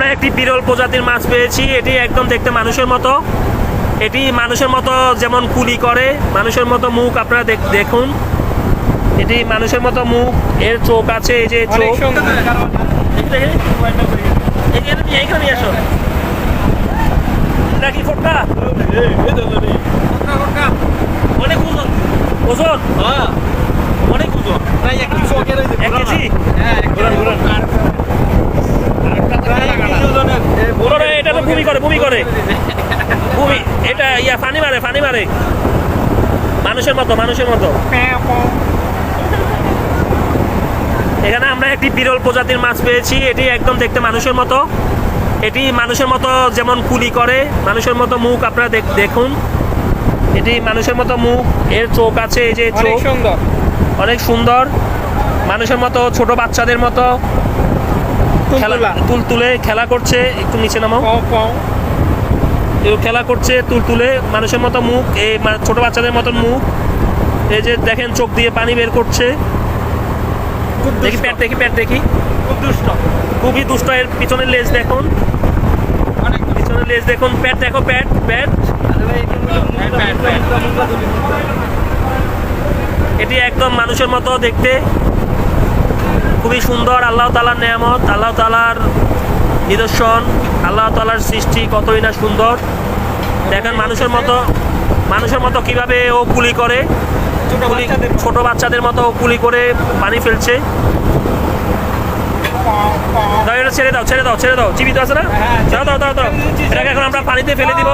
আমরা একটি বিরল প্রজাতির মাছ পেয়েছি। এটি একদম দেখতে মানুষের মতো। এটি মানুষের মতো যেমন কুলি করে, মানুষের মতো মুখ। আপনারা দেখুন, এটি মানুষের মতো মুখ, এর চোখ আছে, এই যে চোখ। এইখানে আসো নাকি ফোটকা অনেক ওজন ওজন অনেক ওজন এক কেজি। এটা তো ভূমি করে ভূমি, এটা ফানি মারে মানুষের মতো এখানে আমরা একটি বিরল প্রজাতির মাছ পেয়েছি। এটি একদম দেখতে মানুষের মতো। এটি মানুষের মতো যেমন কুলি করে, মানুষের মতো মুখ। আপনারা দেখুন, এটি মানুষের মতো মুখ, এর চোখ আছে, এই যে চোখ অনেক সুন্দর। মানুষের মতো, ছোট বাচ্চাদের মতো তুলে খেলা করছে। একটু নিচে নামাও। খেলা করছে তুলে, মানুষের মতো মুখ, এই ছোট বাচ্চাদের মতন মুখ। এই যে দেখেন, চোখ দিয়ে পানি বের করছে। দেখি প্যাট দেখি, খুবই দুষ্ট। এর পিছনের লেজ দেখুন, পিছনের লেজ দেখুন। প্যাট দেখো, প্যাট। এটি একদম মানুষের মতো দেখতে, খুবই সুন্দর। আল্লাহ তাআলার নেয়ামত, আল্লাহ তাআলার নিদর্শন, আল্লাহ তাআলার সৃষ্টি কতই না সুন্দর। দেখেন মানুষের মতো কিভাবে ও কুলি করে, ছোট বাচ্চাদের মতো কুলি করে পানি ফেলছে। এটা ছেড়ে দাও, জীবিত আছে না? দাও। এটাকে এখন আমরা পানিতে ফেলে দিব।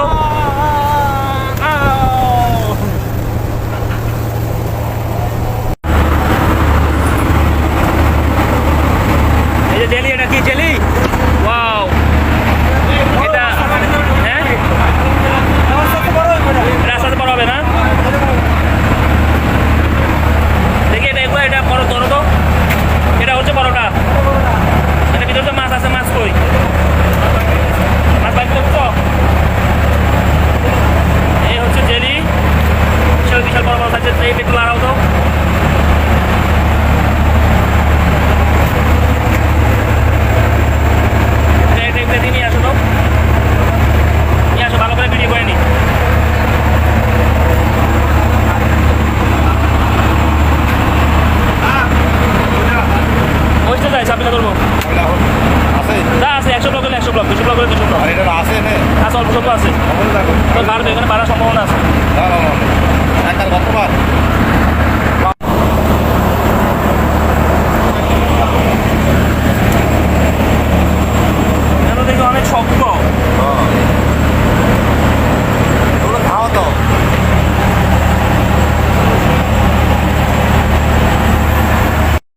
এই যে জেলি, এটা কি জেলি? ওয়াও, এটা হ্যাঁ, রাস্তাতে বড় হবে না? দেখি এটা বড় ধরো তো। এটা হচ্ছে বড়টা। এটা ভিতরে তো মাছ আছে, মাছ কই? মাছ বাইরে বুঝছো? এই হচ্ছে জেলি, বিশাল বড় আছে। এই একটু লাড়াও তো। নিয়ে আসো তো, নিয়ে আসো, ভালো করে ভিডিও করে নি। ওইটা যাই সাবিনা করবো আছে 100 ব্লক হলে 100 ব্লক, 200 ব্লক হলে 200 ব্লক আছে। অল্প স্বল্প আছে, বাড়বে, এখানে বাড়ার সম্ভাবনা আছে।